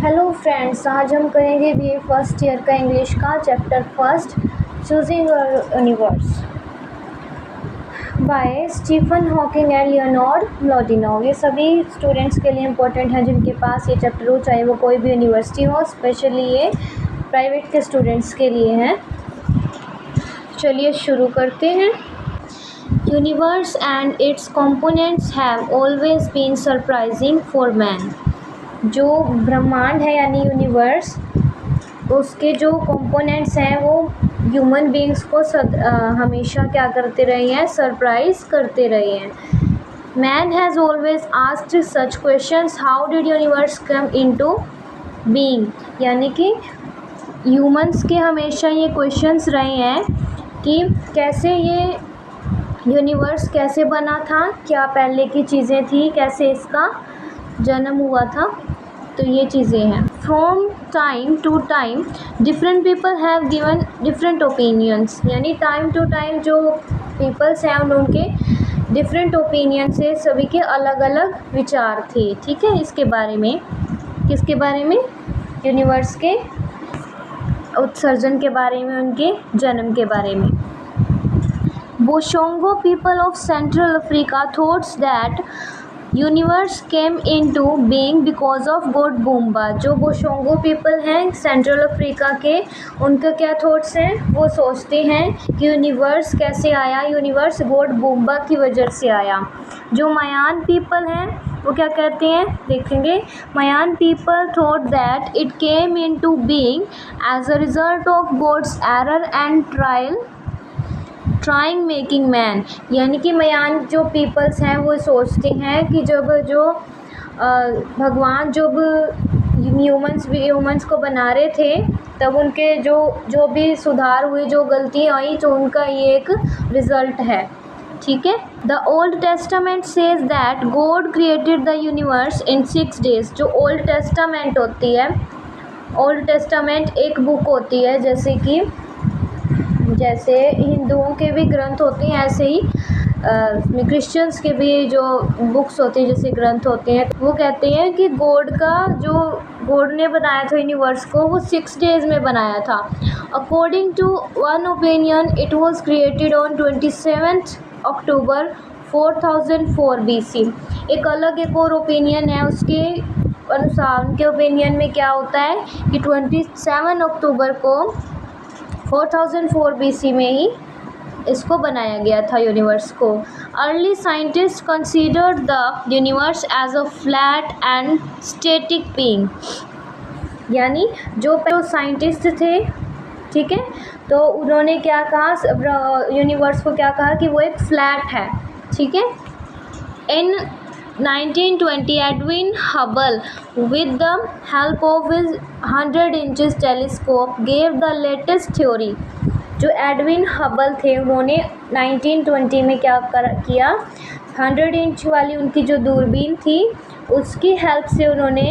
Hello friends, आज हम करेंगे बीए फर्स्ट ईयर का इंग्लिश का chapter first choosing universe by Stephen Hawking and Leonard Mlodinow. ये सभी स्टूडेंट्स के लिए इम्पोर्टेंट है जिनके पास ये चैप्टर हो, चाहे वो कोई भी यूनिवर्सिटी हो, स्पेशली ये प्राइवेट के स्टूडेंट्स के लिए हैं। चलिए शुरू करते हैं। Universe and its components have always been surprising for man. जो ब्रह्मांड है यानी यूनिवर्स, उसके जो कंपोनेंट्स हैं वो ह्यूमन बीइंग्स को हमेशा क्या करते रहे हैं, सरप्राइज करते रहे हैं। Man has always asked such questions, how did universe come into being. यानी कि ह्यूमंस के हमेशा ये क्वेश्चंस रहे हैं कि कैसे ये यूनिवर्स कैसे बना था, क्या पहले की चीज़ें थी, कैसे इसका जन्म हुआ था। तो ये चीज़ें हैं। From time to time different people have given different opinions. यानी टाइम टू टाइम जो पीपल्स हैं उनके डिफरेंट ओपिनियन से सभी के अलग अलग विचार थे। ठीक है, इसके बारे में, किसके बारे में, यूनिवर्स के उत्सर्जन के बारे में, उनके जन्म के बारे में। Boshongo people of Central Africa thoughts that universe came into being because of God Bumba. जो बोशोंगो पीपल हैं सेंट्रल अफ्रीका के, उनके क्या थॉट्स हैं, वो सोचते हैं कि यूनिवर्स कैसे आया, यूनिवर्स गॉड बूम्बा की वजह से आया। जो मयान पीपल हैं वो क्या कहते हैं, देखेंगे। Mayan people thought that it came into being as a result of gods error and trying making man. यानी कि मयान जो पीपल्स हैं वो सोचते हैं कि जब भगवान जब ह्यूमंस को बना रहे थे तब उनके जो भी सुधार हुए, जो गलतियाँ आई, तो उनका ये एक रिज़ल्ट है। ठीक है। The old testament says that God created the universe in 6 days। जो ओल्ड टेस्टामेंट होती है, ओल्ड टेस्टामेंट एक बुक होती है, जैसे हिंदुओं के भी ग्रंथ होते हैं, ऐसे ही क्रिश्चियंस के भी जो बुक्स होती हैं, जैसे ग्रंथ होते हैं, वो कहते हैं कि गॉड ने बनाया था यूनिवर्स को, वो 6 days में बनाया था। According to one opinion it was created on 27 October 4004 BC। एक और ओपिनियन है, उसके अनुसार, उनके ओपिनियन में क्या होता है कि 27 अक्टूबर को 4004 BC में ही इसको बनाया गया था यूनिवर्स को। Early scientist considered the universe as a flat and static being. यानी जो साइंटिस्ट थे, ठीक है, तो उन्होंने क्या कहा, यूनिवर्स को क्या कहा कि वो एक फ्लैट है। ठीक है। इन 1920 Edwin Hubble with the help of his 100 inches telescope gave the latest theory। जो एडविन हबल थे उन्होंने 1920 में क्या किया, 100 इंच वाली उनकी जो दूरबीन थी उसकी हेल्प से उन्होंने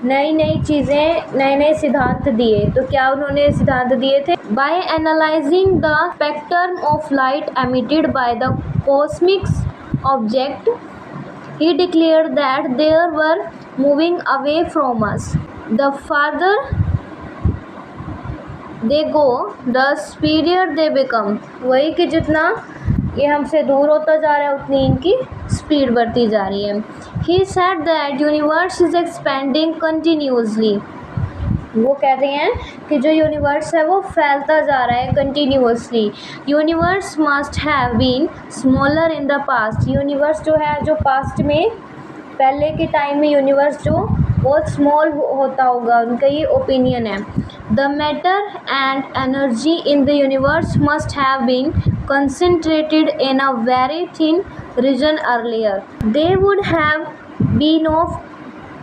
नई चीज़ें, नए सिद्धांत दिए। तो क्या उन्होंने सिद्धांत दिए थे, by analysing the spectrum of light emitted by the cosmic object he declared that they were moving away from us. The farther they go, the speedier they become। वही कि जितना ये हमसे दूर होता जा रहा है उतनी इनकी स्पीड बढ़ती जा रही है। He said that universe is expanding continuously। वो कह रहे हैं कि जो यूनिवर्स है वो फैलता जा रहा है continuously. Universe must have been smaller in the past. Universe जो है, जो पास्ट में, पहले के टाइम में यूनिवर्स जो बहुत स्मॉल होता होगा, उनका ये ओपिनियन है। The matter and energy in the universe must have been concentrated in a very thin region earlier. They would have been of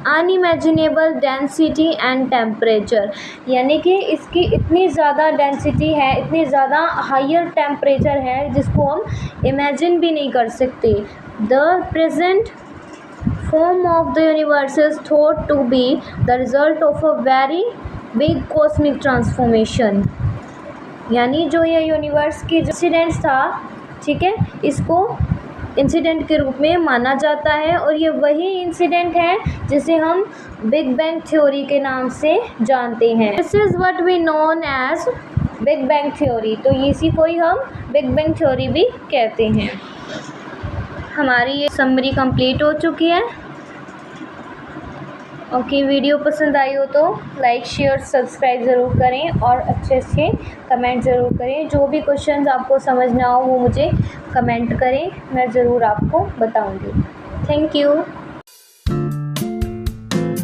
unimaginable density and temperature. यानी कि इसकी इतनी ज़्यादा डेंसिटी है, इतनी ज़्यादा हायर टेम्परेचर है जिसको हम इमेजिन भी नहीं कर सकते। The present form of the universe is thought to be the result of a very big cosmic transformation. यानी जो ये यूनिवर्स की जो इंसिडेंट्स था, ठीक है, इंसिडेंट के रूप में माना जाता है और ये वही इंसिडेंट है जिसे हम बिग बैंग थ्योरी के नाम से जानते हैं। This is what we known as big bang theory. तो इसी को ही हम बिग बैंग थ्योरी भी कहते हैं। हमारी ये समरी कंप्लीट हो चुकी है। ओके, वीडियो पसंद आई हो तो लाइक शेयर सब्सक्राइब ज़रूर करें और अच्छे से कमेंट ज़रूर करें। जो भी क्वेश्चंस आपको समझ ना हो वो मुझे कमेंट करें, मैं ज़रूर आपको बताऊंगी। Thank you.